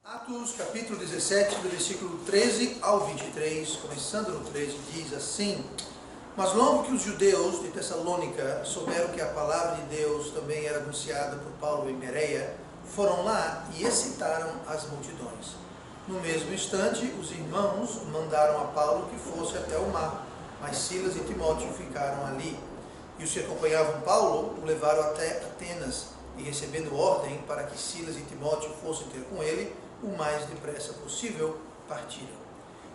Atos capítulo 17, do versículo 13 ao 23, começando no 13, diz assim: Mas logo que os judeus de Tessalônica souberam que a palavra de Deus também era anunciada por Paulo em Bereia, foram lá e excitaram as multidões. No mesmo instante, os irmãos mandaram a Paulo que fosse até o mar, mas Silas e Timóteo ficaram ali. E os que acompanhavam Paulo o levaram até Atenas, e recebendo ordem para que Silas e Timóteo fossem ter com ele, o mais depressa possível, partiram.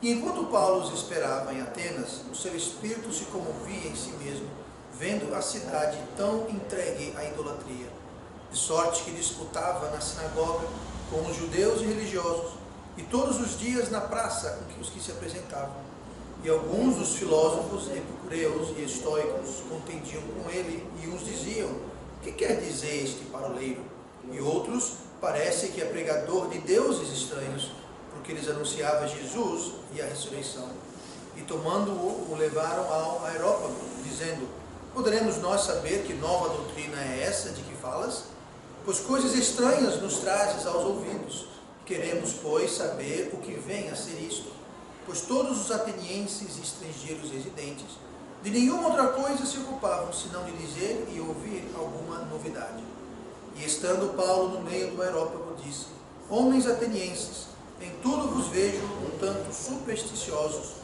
E enquanto Paulo os esperava em Atenas, o seu espírito se comovia em si mesmo, vendo a cidade tão entregue à idolatria, de sorte que disputava na sinagoga com os judeus e religiosos, e todos os dias na praça com os que se apresentavam. E alguns dos filósofos epicureus e estoicos contendiam com ele, e uns diziam: que quer dizer este paroleiro? E outros: parece que é pregador de deuses estranhos, porque eles anunciava Jesus e a ressurreição. E tomando-o, o levaram ao Areópago, dizendo: poderemos nós saber que nova doutrina é essa de que falas? Pois coisas estranhas nos trazes aos ouvidos. Queremos, pois, saber o que vem a ser isto. Pois todos os atenienses e estrangeiros residentes de nenhuma outra coisa se ocupavam, senão de dizer e ouvir alguma novidade. E estando Paulo no meio do Areópago, disse: homens atenienses, em tudo vos vejo um tanto supersticiosos,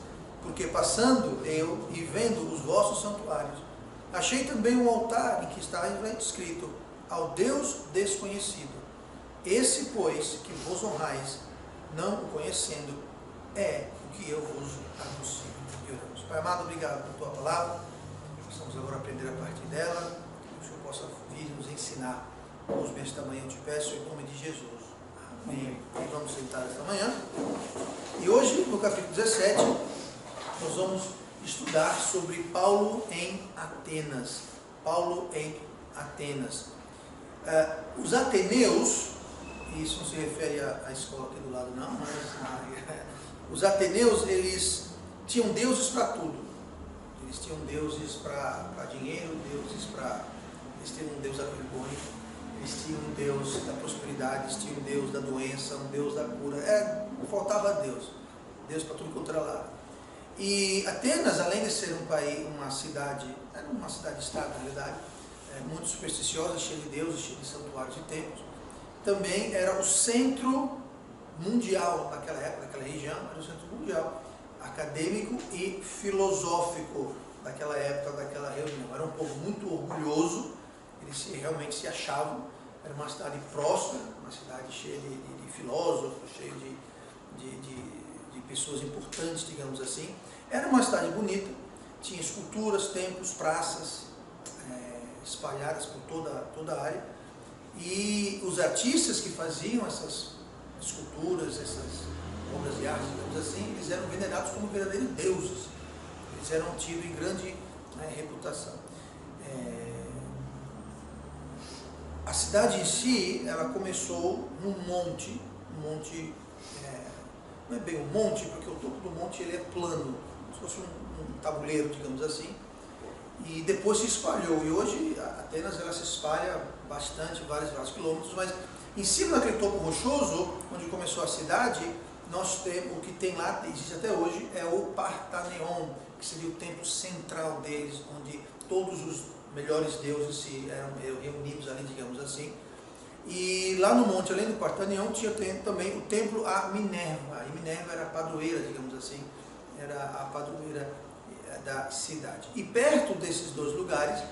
porque passando eu e vendo os vossos santuários, achei também um altar em que está escrito: ao Deus desconhecido. Esse, pois, que vos honrais, não o conhecendo, é o que eu vos anuncio. E oramos. Pai amado, obrigado por tua palavra. Vamos agora aprender a partir dela, que o Senhor possa vir nos ensinar. Ouve-me esta manhã, eu te peço, em nome de Jesus. Amém. E vamos sentar esta manhã. E hoje, no capítulo 17, nós vamos estudar sobre Paulo em Atenas. Paulo em Atenas. Os ateneus, e isso não se refere à escola aqui do lado não, mas os ateneus, eles tinham deuses para tudo. Eles tinham deuses para dinheiro, eles tinham um deus da vergonha, eles tinham um deus da prosperidade, eles tinham um deus da doença, um deus da cura. Faltava Deus para tudo quanto era lado. E Atenas, além de ser um país, uma cidade, era uma cidade-estado, na realidade, muito supersticiosa, cheia de deuses, cheia de santuários e templos, também era o centro mundial naquela época, naquela região, era o centro mundial, acadêmico e filosófico daquela época, daquela reunião. Era um povo muito orgulhoso, eles realmente se achavam, era uma cidade próspera, uma cidade cheia de filósofos, cheia de pessoas importantes, digamos assim. Era uma cidade bonita, tinha esculturas, templos, praças, espalhadas por toda a área, e os artistas que faziam essas esculturas, essas obras de arte, digamos assim, eles eram venerados como verdadeiros deuses, eles eram tidos em grande reputação. A cidade em si, ela começou num monte, não é bem um monte, porque o topo do monte ele é plano, como se fosse um tabuleiro, digamos assim, e depois se espalhou, e hoje Atenas ela se espalha bastante, vários quilômetros, mas em cima daquele topo rochoso, onde começou a cidade, nós temos, o que tem lá, existe até hoje, é o Partaneion, que seria o templo central deles, onde todos os melhores deuses eram reunidos ali, digamos assim. E lá no monte, além do Partaneion, tinha também o templo a Minerva, e Minerva era a padroeira, digamos assim, era a padroeira da cidade. E perto desses dois lugares,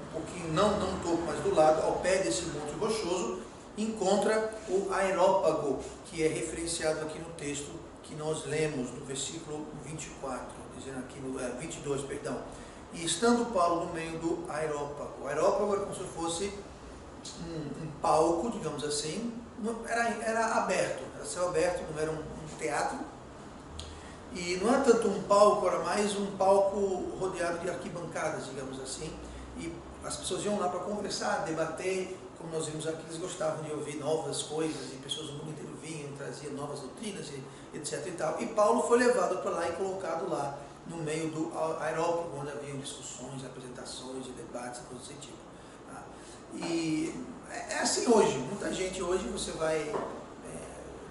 um pouquinho, não um pouco mais do lado, ao pé desse monte rochoso, encontra o Areópago, que é referenciado aqui no texto que nós lemos, no versículo 24, dizendo aqui no 22, perdão. E estando Paulo no meio do Areópago. O Areópago era como se fosse um palco, digamos assim, era aberto, era céu aberto, não era um teatro. E não era tanto um palco, era mais um palco rodeado de arquibancadas, digamos assim. E as pessoas iam lá para conversar, debater, como nós vimos aqui, eles gostavam de ouvir novas coisas, e pessoas do mundo inteiro vinham, traziam novas doutrinas, etc. e tal. E Paulo foi levado para lá e colocado lá, no meio do Areópago, onde haviam discussões, apresentações, debates, coisas desse tipo. E é assim hoje, muita gente hoje você vai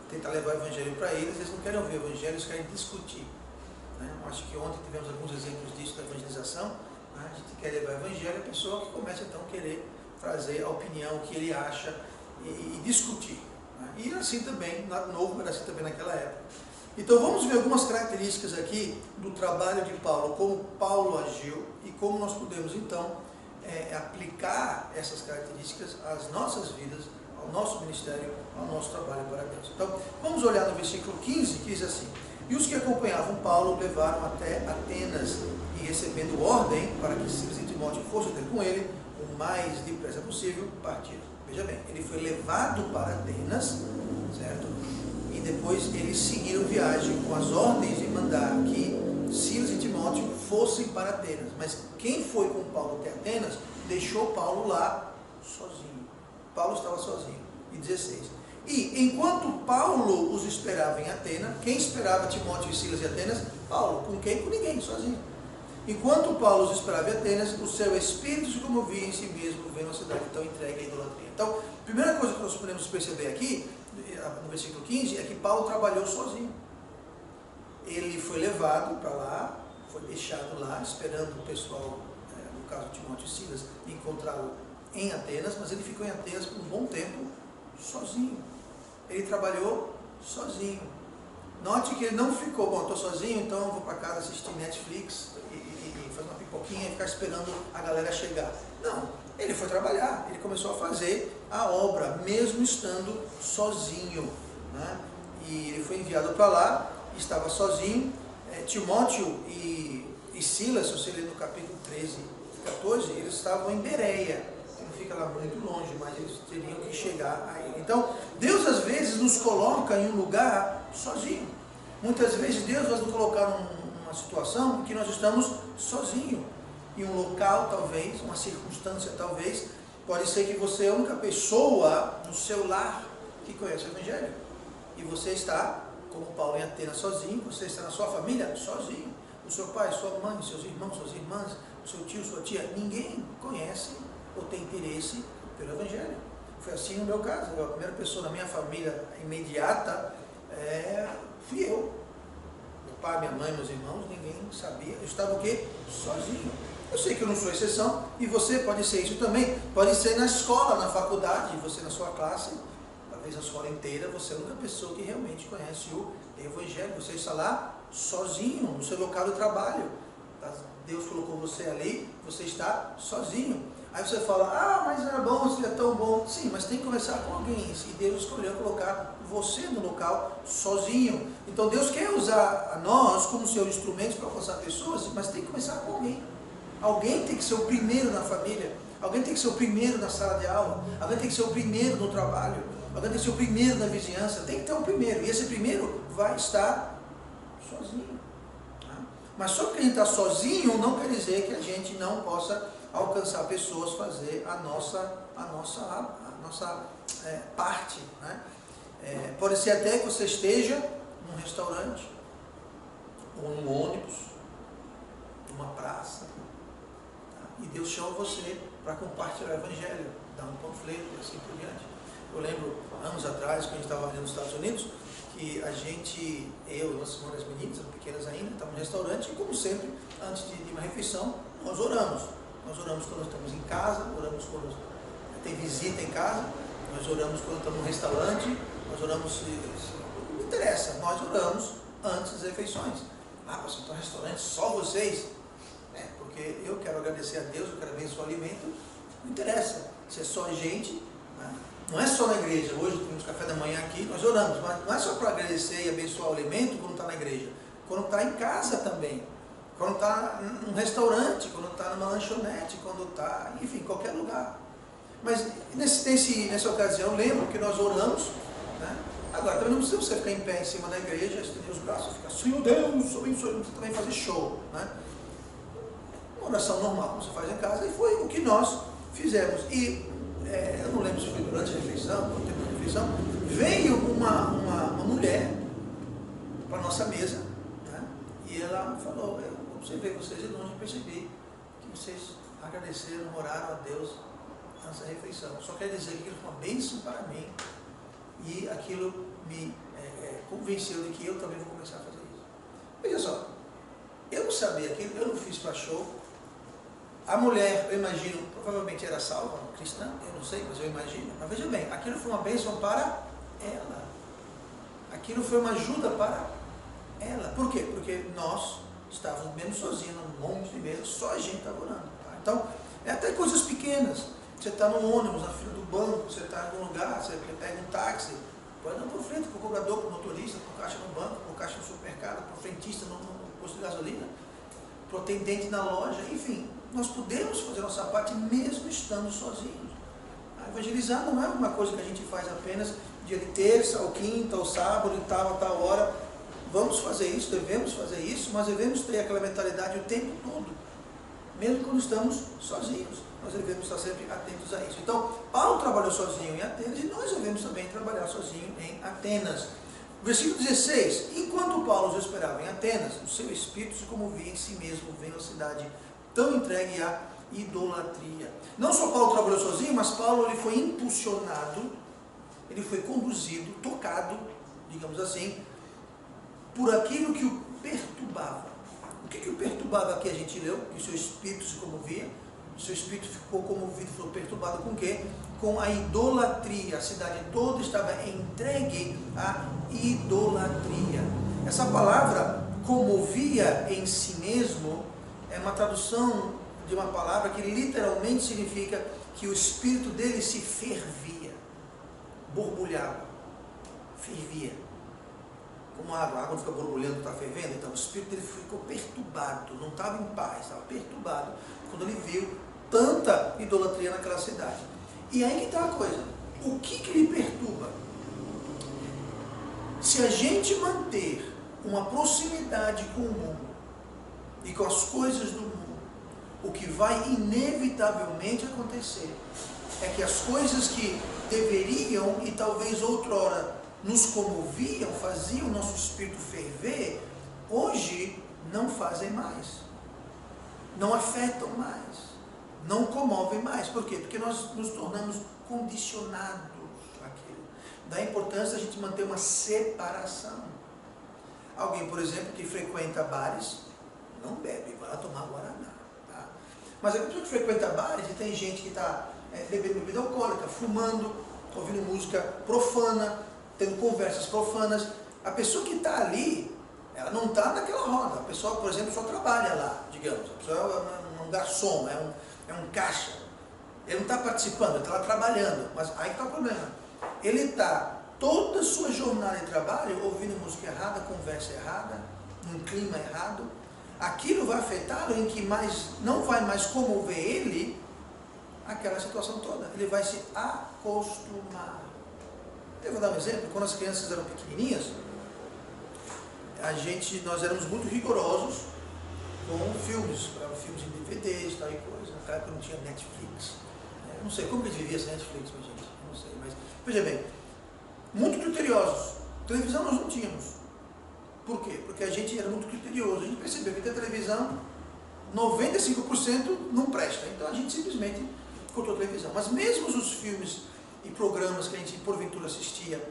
tentar levar o evangelho para eles não querem ouvir o evangelho, eles querem discutir. Né? Acho que ontem tivemos alguns exemplos disso da evangelização. Né? A gente quer levar o evangelho, a pessoa que começa então a querer trazer a opinião, o que ele acha e discutir. Né? E assim também, nada novo, era assim também naquela época. Então vamos ver algumas características aqui do trabalho de Paulo, como Paulo agiu e como nós podemos então aplicar essas características às nossas vidas, ao nosso ministério, ao nosso trabalho para Deus. Então vamos olhar no versículo 15, que diz assim: e os que acompanhavam Paulo levaram até Atenas e, recebendo ordem para que Silas e Timóteo fossem ter com ele, o mais depressa possível, partiram. Veja bem, ele foi levado para Atenas, certo? E depois eles seguiram viagem com as ordens de mandar que Silas e Timóteo fossem para Atenas. Mas quem foi com Paulo até Atenas, deixou Paulo lá sozinho. Paulo estava sozinho. E 16. E enquanto Paulo os esperava em Atenas, quem esperava Timóteo e Silas em Atenas? Paulo. Com quem? Com ninguém, sozinho. Enquanto Paulo os esperava em Atenas, o seu espírito se comovia em si mesmo, vendo a cidade tão entregue à idolatria. Então, a primeira coisa que nós podemos perceber aqui, no versículo 15, é que Paulo trabalhou sozinho. Ele foi levado para lá, foi deixado lá, esperando o pessoal, no caso Timóteo e Silas, encontrá-lo em Atenas, mas ele ficou em Atenas por um bom tempo sozinho. Ele trabalhou sozinho. Note que ele não ficou, bom, estou sozinho, então eu vou para casa assistir Netflix e fazer uma pipoquinha e ficar esperando a galera chegar. Não, ele foi trabalhar, ele começou a fazer a obra, mesmo estando sozinho. Né? E ele foi enviado para lá, estava sozinho. Timóteo e Silas, se você ler no capítulo 13 e 14, eles estavam em Bereia. Não fica lá muito longe, mas eles teriam que chegar a ele. Então, Deus às vezes nos coloca em um lugar sozinho. Muitas vezes Deus vai nos colocar numa situação em que nós estamos sozinhos. Em um local, talvez, uma circunstância, talvez. Pode ser que você é a única pessoa no seu lar que conhece o Evangelho. E você está, como Paulo, em Atenas sozinho, você está na sua família sozinho. O seu pai, sua mãe, seus irmãos, suas irmãs, o seu tio, sua tia, ninguém conhece ou tem interesse pelo Evangelho. Foi assim no meu caso. A primeira pessoa na minha família imediata fui eu. Meu pai, minha mãe, meus irmãos, ninguém sabia. Eu estava o quê? Sozinho. Eu sei que eu não sou exceção, e você pode ser isso também. Pode ser na escola, na faculdade, você na sua classe, talvez a escola inteira, você é a única pessoa que realmente conhece o Evangelho. Você está lá sozinho, no seu local de trabalho. Deus colocou você ali, você está sozinho. Aí você fala, mas era bom, isso é tão bom. Sim, mas tem que começar com alguém. E Deus escolheu colocar você no local sozinho. Então Deus quer usar a nós como seus instrumentos para alcançar pessoas, mas tem que começar com alguém. Alguém tem que ser o primeiro na família. Alguém tem que ser o primeiro na sala de aula. Alguém tem que ser o primeiro no trabalho. Alguém tem que ser o primeiro na vizinhança. Tem que ter um primeiro. E esse primeiro vai estar sozinho. Mas só porque a gente está sozinho não quer dizer que a gente não possa alcançar pessoas, fazer a nossa parte. Né? Pode ser até que você esteja num restaurante, ou num ônibus, numa praça, tá? E Deus chama você para compartilhar o Evangelho, dar um panfleto e assim por diante. Eu lembro, anos atrás, quando a gente estava ali nos Estados Unidos, que a gente, eu e uma das meninas, eram pequenas ainda, estávamos no restaurante, e como sempre, antes de uma refeição, nós oramos. Nós oramos quando estamos em casa, oramos quando tem visita em casa, nós oramos quando estamos no restaurante, nós oramos, não interessa, nós oramos antes das refeições. Pastor, então restaurante, só vocês? Porque eu quero agradecer a Deus, eu quero abençoar o alimento, não interessa, se é só a gente, né? Não é só na igreja. Hoje temos café da manhã aqui, nós oramos, mas não é só para agradecer e abençoar o alimento quando está na igreja, quando está em casa também, quando está num restaurante, quando está numa lanchonete, quando está, enfim, em qualquer lugar. Mas nessa ocasião, lembro que nós oramos, né? Agora, também não precisa você ficar em pé em cima da igreja, estender os braços e ficar, Senhor Deus, abençoe, não precisa também fazer show, né? Uma oração normal, como você faz em casa, e foi o que nós fizemos. E eu não lembro se foi durante a refeição, no tempo da refeição, veio uma mulher para a nossa mesa, né? E ela falou, eu observei vocês de longe e percebi que vocês agradeceram, oraram a Deus antes da refeição. Só quer dizer que aquilo foi uma bênção para mim. E aquilo me convenceu de que eu também vou começar a fazer isso. Veja só, eu não sabia aquilo, eu não fiz para show. A mulher, eu imagino, provavelmente era salva, cristã, eu não sei, mas eu imagino. Mas veja bem, aquilo foi uma bênção para ela. Aquilo foi uma ajuda para ela. Por quê? Porque nós estávamos mesmo sozinhos, num monte de mesa, só a gente estava orando. Tá? Então, é até coisas pequenas. Você está no ônibus, na fila do banco, você está em algum lugar, você pega um táxi, pode dar para frente, para o cobrador, para o motorista, para o caixa no banco, para o caixa no supermercado, para o frentista no posto de gasolina, para o atendente na loja, enfim. Nós podemos fazer nossa parte mesmo estando sozinhos. Evangelizar não é uma coisa que a gente faz apenas dia de terça, ou quinta, ou sábado, e tal, a tal hora. Vamos fazer isso, devemos fazer isso, mas devemos ter aquela mentalidade o tempo todo. Mesmo quando estamos sozinhos, nós devemos estar sempre atentos a isso. Então, Paulo trabalhou sozinho em Atenas e nós devemos também trabalhar sozinho em Atenas. Versículo 16: enquanto Paulo os esperava em Atenas, o seu espírito se comovia em si mesmo, vendo a cidade tão entregue à idolatria. Não só Paulo trabalhou sozinho, mas Paulo ele foi impulsionado, ele foi conduzido, tocado, digamos assim, por aquilo que o perturbava. O que o perturbava aqui a gente leu? Que o seu espírito se comovia, o seu espírito ficou comovido, foi perturbado com o quê? Com a idolatria. A cidade toda estava entregue à idolatria. Essa palavra comovia em si mesmo é uma tradução de uma palavra que literalmente significa que o espírito dele se fervia, borbulhava, fervia. Como a água fica borbulhando, está fervendo, então o espírito dele ficou perturbado, não estava em paz, estava perturbado, quando ele viu tanta idolatria naquela cidade. E aí que está a coisa, o que lhe perturba? Se a gente manter uma proximidade com o mundo e com as coisas do mundo, o que vai inevitavelmente acontecer é que as coisas que deveriam e talvez outrora nos comoviam, faziam o nosso espírito ferver, hoje não fazem mais, não afetam mais, não comovem mais. Por quê? Porque nós nos tornamos condicionados àquilo. Da importância a gente manter uma separação. Alguém, por exemplo, que frequenta bares, não bebe, vai lá tomar guaraná. Tá? Mas a pessoa que frequenta bares e tem gente que está bebendo bebida alcoólica, fumando, ouvindo música profana, tendo conversas profanas, a pessoa que está ali, ela não está naquela roda. A pessoa, por exemplo, só trabalha lá, digamos. A pessoa é um garçom, é um caixa. Ele não está participando, ele está lá trabalhando. Mas aí está o problema. Ele está toda a sua jornada de trabalho ouvindo música errada, conversa errada, num clima errado. Aquilo vai afetá-lo em que não vai mais comover ele aquela situação toda. Ele vai se acostumar. Eu vou dar um exemplo. Quando as crianças eram pequenininhas, nós éramos muito rigorosos com filmes em DVDs, tal e coisa. Naquela época não tinha Netflix. Eu não sei como que devia ser Netflix, minha gente. Não sei, mas veja bem, muito criteriosos. Televisão nós não tínhamos. Por quê? Porque a gente era muito criterioso. A gente percebeu que a televisão, 95% não presta. Então a gente simplesmente cortou a televisão. Mas mesmo os filmes e programas que a gente porventura assistia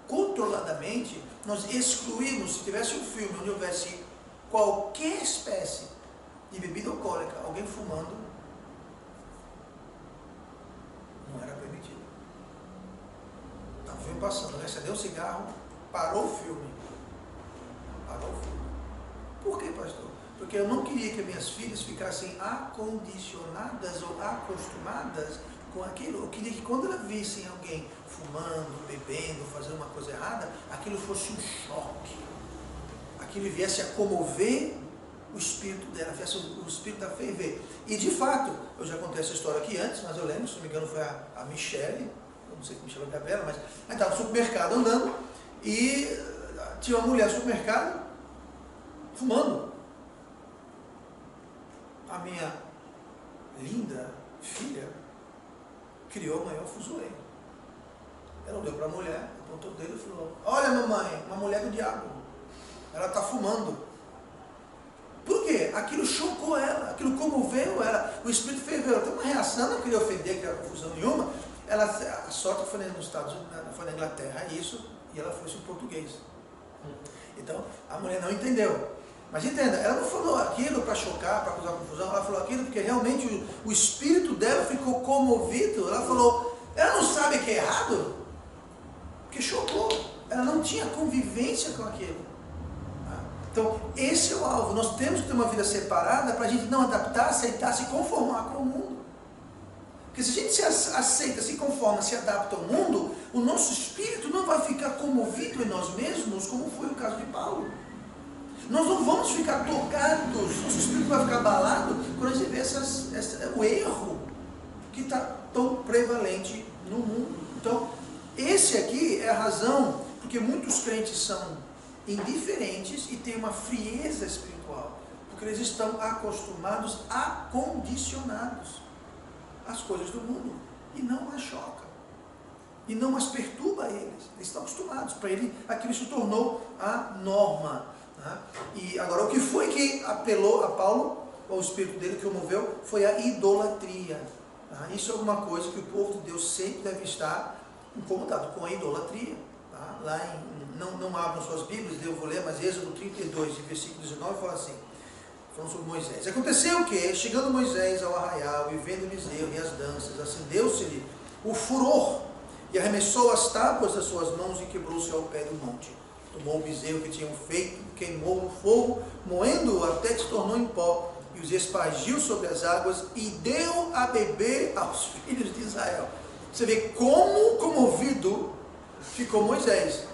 controladamente, nós excluímos. Se tivesse um filme onde houvesse qualquer espécie de bebida alcoólica, alguém fumando, não era permitido. Estava o filme passando, né? Acendeu um cigarro, parou o filme. Parou o filme. Por que, pastor? Porque eu não queria que minhas filhas ficassem acondicionadas ou acostumadas com aquilo. Eu queria que quando elas vissem alguém fumando, bebendo, fazendo uma coisa errada, aquilo fosse um choque. Aquilo viesse a comover o espírito dela, viesse o espírito a ferver. E de fato, eu já contei essa história aqui antes, mas eu lembro, se não me engano foi a Michele, eu não sei que Michele é Gabriela, mas a gente estava no supermercado andando e tinha uma mulher no supermercado fumando. A minha linda filha criou o maior fuzuê. Ela olhou para a mulher, apontou o dedo e falou: olha, mamãe, uma mulher do diabo, ela está fumando. Por quê? Aquilo chocou ela, aquilo comoveu ela, o espírito ferveu. Ela tem uma reação, não queria ofender, não queria confusão nenhuma. a sorte foi nos Estados Unidos, foi na Inglaterra isso, e ela foi em português. Então, a mulher não entendeu. Mas entenda, ela não falou aquilo para chocar, para causar confusão, ela falou aquilo porque realmente o espírito dela ficou comovido. Ela falou, ela não sabe que é errado, porque chocou. Ela não tinha convivência com aquilo. Então, esse é o alvo. Nós temos que ter uma vida separada para a gente não adaptar, aceitar, se conformar com o mundo. Porque se a gente se aceita, se conforma, se adapta ao mundo, o nosso espírito não vai ficar comovido em nós mesmos, como foi o caso de Paulo. Nós não vamos ficar tocados, nosso espírito vai ficar abalado quando a gente vê o erro que está tão prevalente no mundo. Então, esse aqui é a razão porque muitos crentes são indiferentes e têm uma frieza espiritual, porque eles estão acostumados, acondicionados às coisas do mundo, e não as choca, e não as perturba eles estão acostumados, para ele aquilo se tornou a norma. E agora, o que foi que apelou a Paulo, o espírito dele que o moveu, foi a idolatria. Isso é alguma coisa que o povo de Deus sempre deve estar incomodado com a idolatria. Lá não abram suas Bíblias, eu vou ler, mas Êxodo 32, versículo 19, fala assim, falando sobre Moisés. Aconteceu que, chegando Moisés ao arraial, e vendo o bezerro e as danças, acendeu-se-lhe o furor, e arremessou as tábuas das suas mãos e quebrou-se ao pé do monte. Tomou o bezerro que tinham feito, queimou no fogo, moendo-o até que se tornou em pó, e os espargiu sobre as águas, e deu a beber aos filhos de Israel. Você vê como comovido ficou Moisés.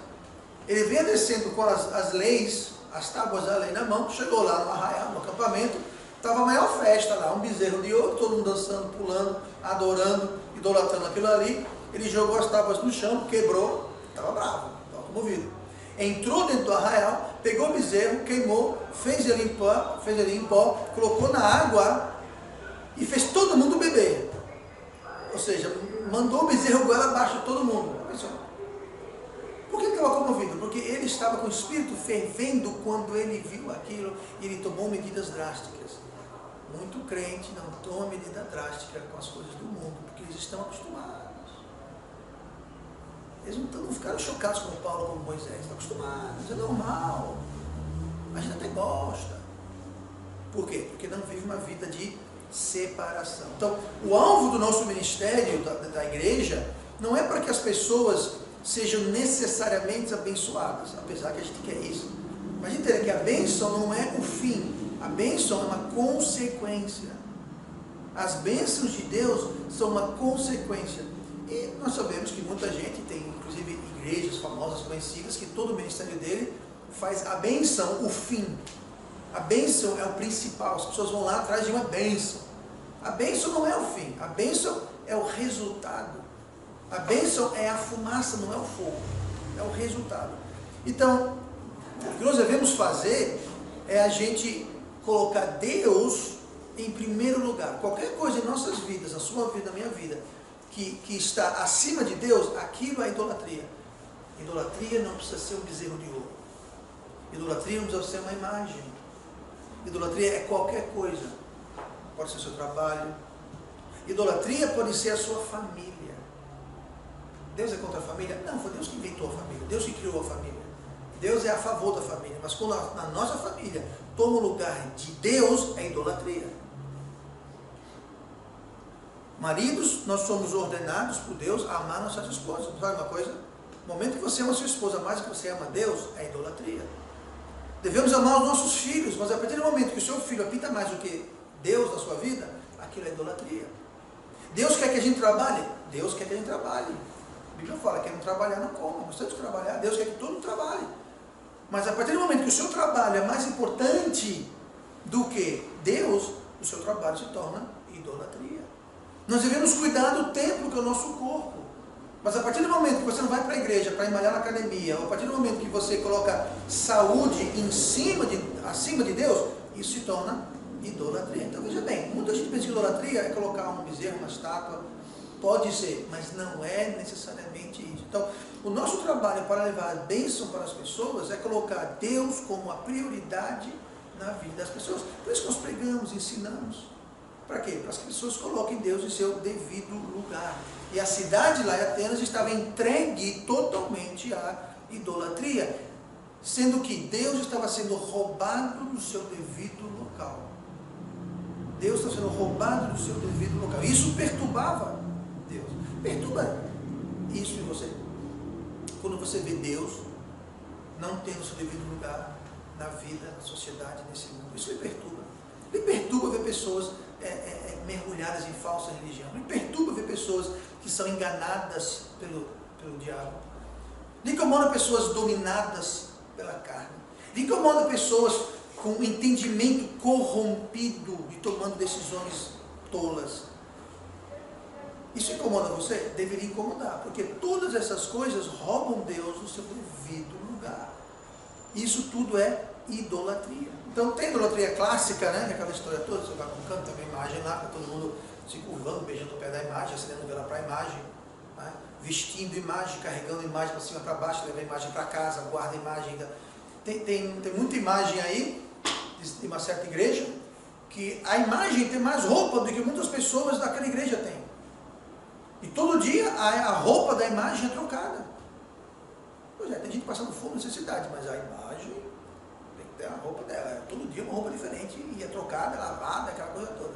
Ele vinha descendo com as leis, as tábuas da lei na mão, chegou lá no arraial, no acampamento, estava a maior festa lá, um bezerro de ouro, todo mundo dançando, pulando, adorando, idolatrando aquilo ali. Ele jogou as tábuas no chão, quebrou, estava bravo, estava comovido. Entrou dentro do arraial, pegou o bezerro, queimou, fez ele em pó, colocou na água e fez todo mundo beber. Ou seja, mandou o bezerro goela abaixo de todo mundo. Por que ele estava comovido? Porque ele estava com o espírito fervendo quando ele viu aquilo e ele tomou medidas drásticas. Muito crente não toma medida drástica com as coisas do mundo, porque eles estão acostumados. Eles não ficaram chocados como Paulo, como Moisés, estão acostumados, é normal. A gente até gosta. Por quê? Porque não vive uma vida de separação. Então, o alvo do nosso ministério, da igreja, não é para que as pessoas sejam necessariamente abençoadas, apesar que a gente quer isso. Mas entenda que a bênção não é o fim, a bênção é uma consequência. As bênçãos de Deus são uma consequência. E nós sabemos que muita gente tem, inclusive igrejas famosas, conhecidas, que todo o ministério dele faz a bênção o fim. A bênção é o principal, as pessoas vão lá atrás de uma bênção. A bênção não é o fim, a bênção é o resultado. A bênção é a fumaça, não é o fogo, é o resultado. Então, o que nós devemos fazer é a gente colocar Deus em primeiro lugar. Qualquer coisa em nossas vidas, na sua vida, na minha vida, que está acima de Deus, aquilo é idolatria. Idolatria não precisa ser um bezerro de ouro. Idolatria não precisa ser uma imagem. Idolatria é qualquer coisa. Pode ser seu trabalho. Idolatria pode ser a sua família. Deus é contra a família? Não, foi Deus que inventou a família, Deus que criou a família. Deus é a favor da família, mas quando na nossa família toma o lugar de Deus, é idolatria. Maridos, nós somos ordenados por Deus a amar nossas esposas. Sabe uma coisa? No momento que você ama a sua esposa mais do que você ama Deus, é idolatria. Devemos amar os nossos filhos, mas a partir do momento que o seu filho apita mais do que Deus na sua vida, aquilo é idolatria. Deus quer que a gente trabalhe? Deus quer que a gente trabalhe. A Bíblia fala que não trabalhar não coma, nós temos que trabalhar, Deus quer que todo mundo trabalhe. Mas a partir do momento que o seu trabalho é mais importante do que Deus, o seu trabalho se torna idolatria. Nós devemos cuidar do templo que é o nosso corpo. Mas a partir do momento que você não vai para a igreja para ir malhar na academia, ou a partir do momento que você coloca saúde acima de Deus, isso se torna idolatria. Então veja bem, muita gente pensa que idolatria é colocar um bezerro, uma estátua. Pode ser, mas não é necessariamente isso. Então, o nosso trabalho para levar a bênção para as pessoas é colocar Deus como a prioridade na vida das pessoas. Por isso que nós pregamos, ensinamos. Para quê? Para que as pessoas coloquem Deus em seu devido lugar. E a cidade lá em Atenas estava entregue totalmente à idolatria, sendo que Deus estava sendo roubado do seu devido local. Deus está sendo roubado do seu devido local. Isso perturbava Deus. Perturba isso em você. Quando você vê Deus não tendo seu devido lugar na vida, na sociedade, nesse mundo. Isso me perturba. Me perturba ver pessoas mergulhadas em falsa religião. Me perturba ver pessoas que são enganadas pelo diabo. Me incomoda pessoas dominadas pela carne. Me incomoda pessoas com um entendimento corrompido e tomando decisões tolas. Isso incomoda você? Deveria incomodar, porque todas essas coisas roubam Deus do seu devido lugar. Isso tudo é idolatria. Então tem idolatria clássica, né? Aquela história toda, você vai com um canto, tem uma imagem lá, todo mundo se curvando, beijando o pé da imagem, acendendo vela para a imagem, né? Vestindo imagem, carregando imagem para cima, para baixo, leva a imagem para casa, guarda a imagem. Tem muita imagem aí, de uma certa igreja, que a imagem tem mais roupa do que muitas pessoas daquela igreja têm. E todo dia a roupa da imagem é trocada. Pois é, tem gente passando fome, necessidade, mas a imagem tem que ter a roupa dela. Todo dia uma roupa diferente e é trocada, lavada, aquela coisa toda.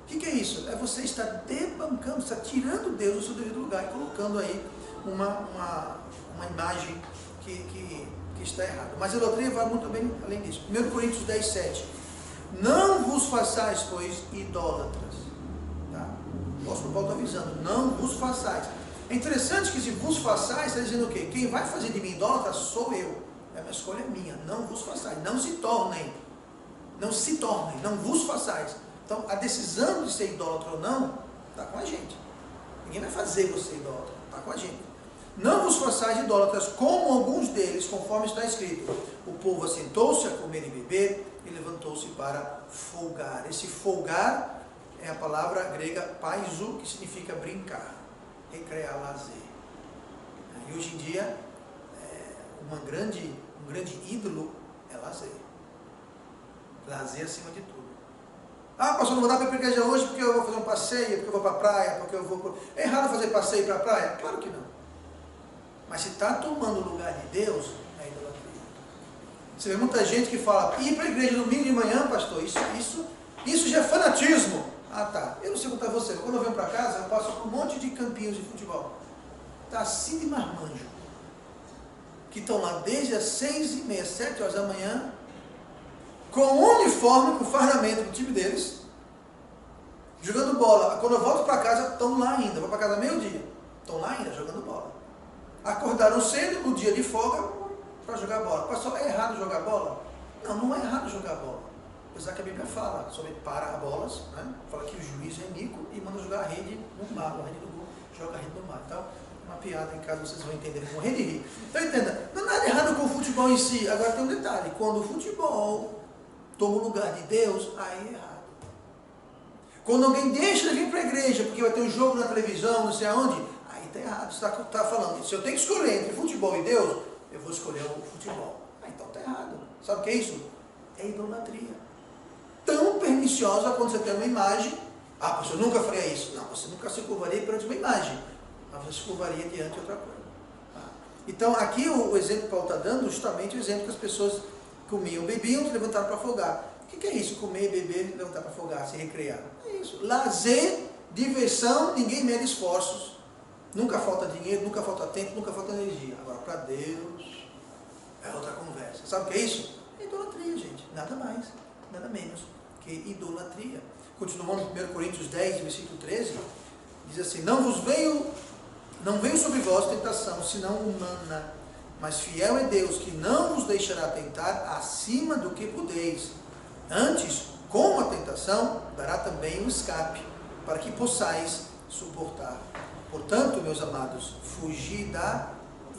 O que é isso? É você estar debancando, está tirando Deus do seu devido lugar e colocando aí uma imagem que está errada. Mas a idolatria vai muito bem além disso. 1 Coríntios 10, 7. Não vos façais, pois, idólatras. Tá? O apóstolo Paulo está avisando, não vos façais. É interessante que se vos façais, está dizendo o quê? Quem vai fazer de mim idólatra sou eu. É uma escolha minha. Não vos façais. Não se tornem. Não se tornem. Não vos façais. Então, a decisão de ser idólatra ou não, está com a gente. Ninguém vai fazer você idólatra. Está com a gente. Não vos façais idólatras como alguns deles, conforme está escrito. O povo assentou-se a comer e beber e levantou-se para folgar. Esse folgar é a palavra grega paizo, que significa brincar, recrear, lazer. E hoje em dia, um grande ídolo é lazer. Lazer acima de tudo. Ah, pastor, não vou dar para ir para a igreja hoje porque eu vou fazer um passeio, porque eu vou para a praia, porque eu vou... É errado fazer passeio para a praia? Claro que não. Mas se está tomando o lugar de Deus, é idolatria. Você vê muita gente que fala, ir para a igreja domingo de manhã, pastor, isso já é fanatismo. Ah, tá. Eu não sei contar você, quando eu venho para casa, eu passo por um monte de campinhos de futebol. Está assim de marmanjo. Que estão lá desde as 6h30, 7 horas da manhã, com o uniforme, com o fardamento do time deles, jogando bola. Quando eu volto para casa, estão lá ainda. Vou para casa meio-dia. Estão lá ainda, jogando bola. Acordaram cedo, no dia de folga, para jogar bola. Pastor, é errado jogar bola? Não, não é errado jogar bola. Apesar que a Bíblia fala sobre parabolas, né? Fala que o juiz é Nico e manda jogar a rede no mar, a rede do gol, joga a rede no mar. Então, uma piada em casa, vocês vão entender, vão morrer de rir. Então, entenda, não há nada errado com o futebol em si. Agora tem um detalhe, quando o futebol toma o lugar de Deus, aí é errado. Quando alguém deixa de vir para a igreja, porque vai ter um jogo na televisão, não sei aonde, aí está errado. Você está falando, se eu tenho que escolher entre futebol e Deus, eu vou escolher o futebol. Então está errado. Sabe o que é isso? É idolatria. Tão perniciosa quando você tem uma imagem. Ah, pastor, eu nunca faria isso. Não, você nunca se curvaria perante uma imagem, mas você se curvaria diante de outra coisa. Então, aqui o exemplo que Paulo está dando, justamente o exemplo que as pessoas comiam, bebiam, se levantaram para folgar. O que é isso? Comer, beber, levantar para folgar, se recrear. É isso. Lazer, diversão, ninguém mede esforços. Nunca falta dinheiro, nunca falta tempo, nunca falta energia. Agora, para Deus, é outra conversa. Sabe o que é isso? É idolatria, gente. Nada mais, nada menos que idolatria. Continuando em 1 Coríntios 10, versículo 13, diz assim, não veio sobre vós tentação, senão humana, mas fiel é Deus, que não vos deixará tentar acima do que podeis. Antes, com a tentação, dará também um escape, para que possais suportar. Portanto, meus amados, fugir da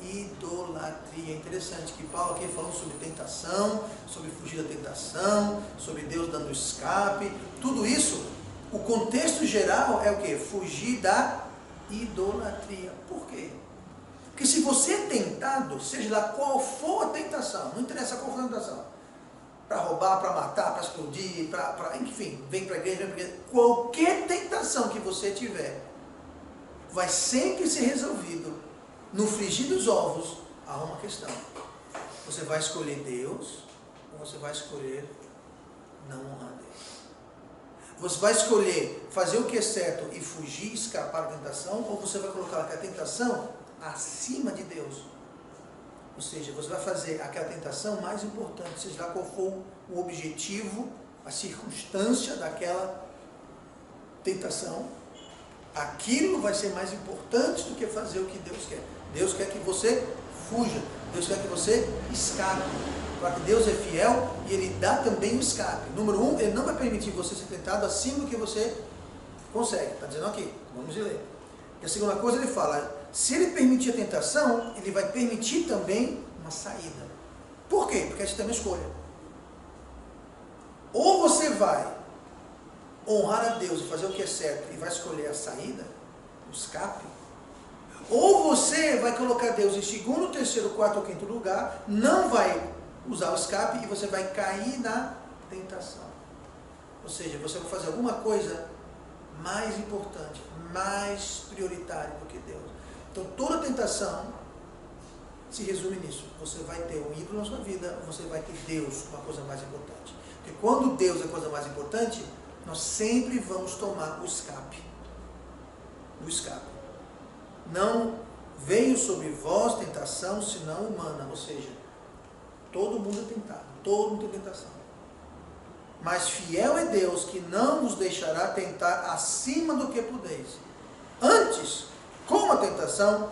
idolatria. É interessante que Paulo aqui falou sobre tentação, sobre fugir da tentação, sobre Deus dando escape. Tudo isso, o contexto geral é o quê? Fugir da idolatria. Por quê? Porque se você é tentado, seja lá qual for a tentação, não interessa qual for a tentação, para roubar, para matar, para explodir, enfim, vem para a igreja, qualquer tentação que você tiver, vai sempre ser resolvido no frigir dos ovos. Há uma questão: você vai escolher Deus ou você vai escolher não honrar Deus? Você vai escolher fazer o que é certo e fugir, escapar da tentação, ou você vai colocar aquela tentação acima de Deus? Ou seja, você vai fazer aquela tentação mais importante, seja lá qual for o objetivo, a circunstância daquela tentação, aquilo vai ser mais importante do que fazer o que Deus quer. Deus quer que você fuja, Deus quer que você escape. Porque Deus é fiel e Ele dá também o escape. Número 1, Ele não vai permitir você ser tentado acima do que você consegue. Está dizendo aqui, vamos ler. E a segunda coisa, Ele fala, se Ele permitir a tentação, Ele vai permitir também uma saída. Por quê? Porque a gente tem uma escolha. Ou você vai honrar a Deus e fazer o que é certo e vai escolher a saída, o escape, ou você vai colocar Deus em segundo, terceiro, quarto ou quinto lugar, não vai usar o escape e você vai cair na tentação. Ou seja, você vai fazer alguma coisa mais importante, mais prioritária do que Deus. Então toda tentação se resume nisso: você vai ter um ídolo na sua vida, ou você vai ter Deus, uma coisa mais importante. Porque quando Deus é a coisa mais importante, nós sempre vamos tomar o escape. O escape. Não veio sobre vós tentação, senão humana. Ou seja, todo mundo é tentado, todo mundo tem tentação. Mas fiel é Deus, que não nos deixará tentar acima do que podeis. Antes, com a tentação,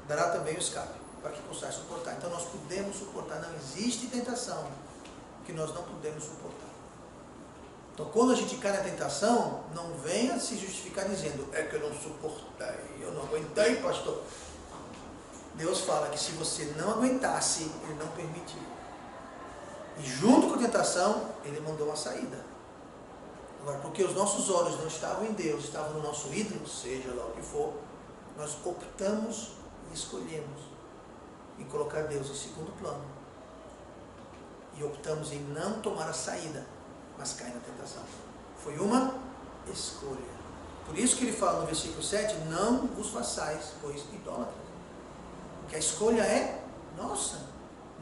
dará também o escape, para que possais suportar. Então nós podemos suportar. Não existe tentação que nós não podemos suportar. Então quando a gente cai na tentação, não venha se justificar dizendo, é que eu não suportei, eu não aguentei, pastor. Deus fala que se você não aguentasse, Ele não permitiu. E junto com a tentação, Ele mandou uma saída. Agora, porque os nossos olhos não estavam em Deus, estavam no nosso ídolo, seja lá o que for, nós optamos e escolhemos em colocar Deus em segundo plano. E optamos em não tomar a saída, mas cair na tentação. Foi uma escolha. Por isso que ele fala no versículo 7, não vos façais, pois idólatras. Porque a escolha é nossa,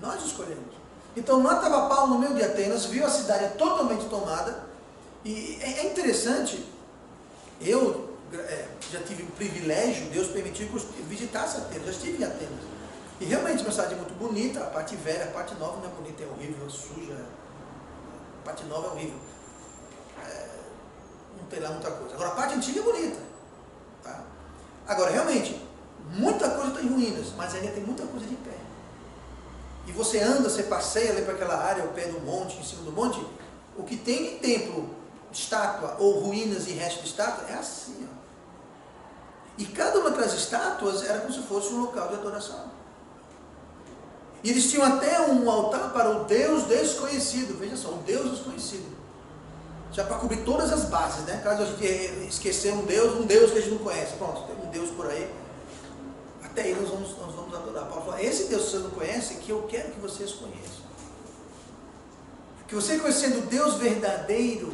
nós escolhemos. Então lá estava Paulo no meio de Atenas, viu a cidade totalmente tomada, e é interessante, eu já tive o privilégio, Deus permitiu que eu visitasse Atenas, já estive em Atenas, e realmente uma cidade muito bonita, a parte velha, a parte nova não é bonita, é horrível, é suja, a parte nova é horrível, não tem lá muita coisa. Agora a parte antiga é bonita, tá? Agora realmente, muita coisa está em ruínas, mas ainda tem muita coisa de pé. E você anda, você passeia ali para aquela área, ao pé do monte, em cima do monte, o que tem de templo, estátua, ou ruínas e restos de estátua, é assim, ó. E cada uma daquelas estátuas era como se fosse um local de adoração. E eles tinham até um altar para o Deus desconhecido, veja só, o Deus desconhecido. Já para cobrir todas as bases, né? Caso a gente esquecer um Deus que a gente não conhece. Pronto, tem um Deus por aí. Até aí nós vamos adorar. Paulo fala, esse Deus que você não conhece, que eu quero que vocês conheçam. Que você conhecendo o Deus verdadeiro,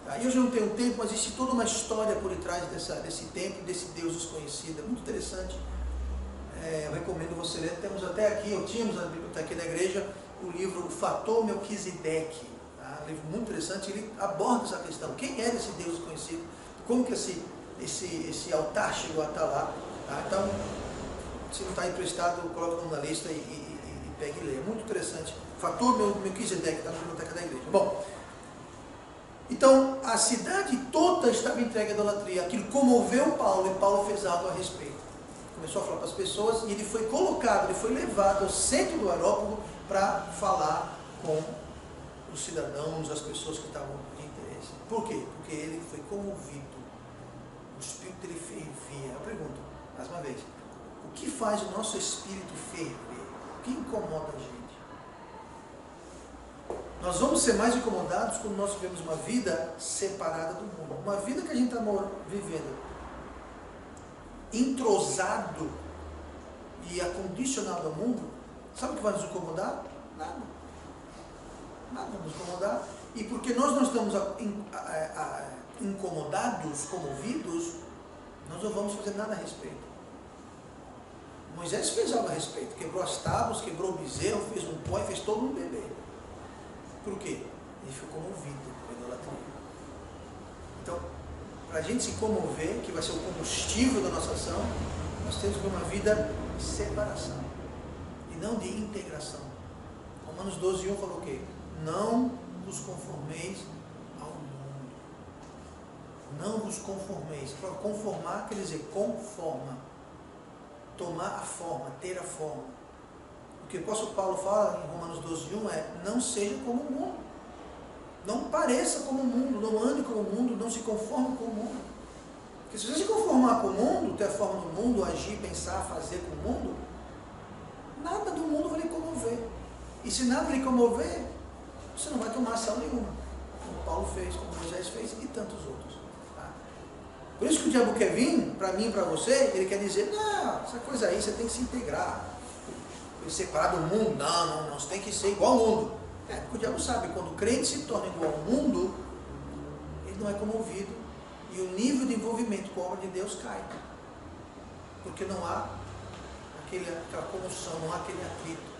tá? Eu já não tenho tempo, mas existe toda uma história por trás desse templo, desse Deus desconhecido. É muito interessante. Eu recomendo você ler. Temos até aqui, tínhamos na biblioteca da igreja, o livro O Fator Melquisedeque. Tá? Um livro muito interessante, ele aborda essa questão. Quem era esse Deus desconhecido? Como que esse altar chegou a estar lá? Tá? Então, se não está emprestado, coloca o nome na lista e pega e lê. É muito interessante. Fator Melquisedeque, está na biblioteca da igreja. Bom, então a cidade toda estava entregue à idolatria. Aquilo comoveu Paulo e Paulo fez algo a respeito. Começou a falar para as pessoas e ele foi colocado, ele foi levado ao centro do aerópago para falar com os cidadãos, as pessoas que estavam de interesse. Por quê? Porque ele foi comovido. O espírito dele fervia. Eu pergunto, mais uma vez, o que faz o nosso espírito ferver? O que incomoda a gente? Nós vamos ser mais incomodados quando nós vivemos uma vida separada do mundo. Uma vida que a gente está vivendo entrosado e acondicionado ao mundo. Sabe o que vai nos incomodar? Nada. nada vai nos incomodar. E porque nós não estamos incomodados, comovidos, nós não vamos fazer nada a respeito. Moisés fez algo a respeito, quebrou as tábuas, quebrou o bezerro, fez um pó e fez todo mundo beber. Por quê? Ele ficou comovido com a idolatria. Então, para a gente se comover, que vai ser o combustível da nossa ação, nós temos que ter uma vida de separação e não de integração. Romanos 12:1 falou o quê? Não vos conformeis ao mundo. Não vos conformeis. Conformar quer dizer conforma. Tomar a forma, ter a forma. O que o apóstolo Paulo fala em Romanos 12:1 é: não seja como o mundo. Não pareça como o mundo, não ande como o mundo, não se conforme com o mundo. Porque se você se conformar com o mundo, ter a forma do mundo, agir, pensar, fazer com o mundo, nada do mundo vai lhe comover. E se nada lhe comover, você não vai tomar ação nenhuma. Como Paulo fez, como Moisés fez e tantos outros. Tá? Por isso que o diabo quer vir, para mim e para você, ele quer dizer: não, essa coisa aí você tem que se integrar. Separar do mundo, não, você tem que ser igual ao mundo. Porque o diabo sabe, quando o crente se torna igual ao mundo, ele não é comovido e o nível de envolvimento com a obra de Deus cai. Porque não há aquela comoção, não há aquele atrito.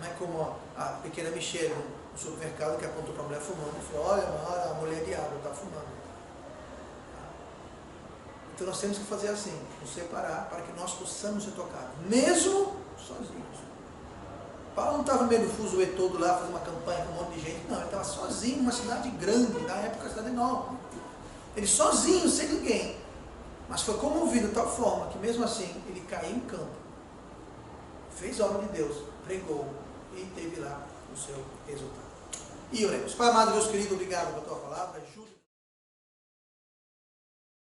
Não é como a pequena Michelle no supermercado que apontou para a mulher fumando e falou: olha, a mulher diabo está fumando. Então nós temos que fazer assim, nos separar para que nós possamos ser tocados, mesmo sozinhos. Paulo não estava no meio do fuzuê todo lá, fazendo uma campanha com um monte de gente. Não, ele estava sozinho numa cidade grande, na época a cidade enorme. Ele sozinho, sem ninguém. Mas foi comovido de tal forma que mesmo assim ele caiu em campo. Fez a obra de Deus, pregou e teve lá o seu resultado. E oremos. Pai amado, Deus querido, obrigado pela tua palavra. Ajuda.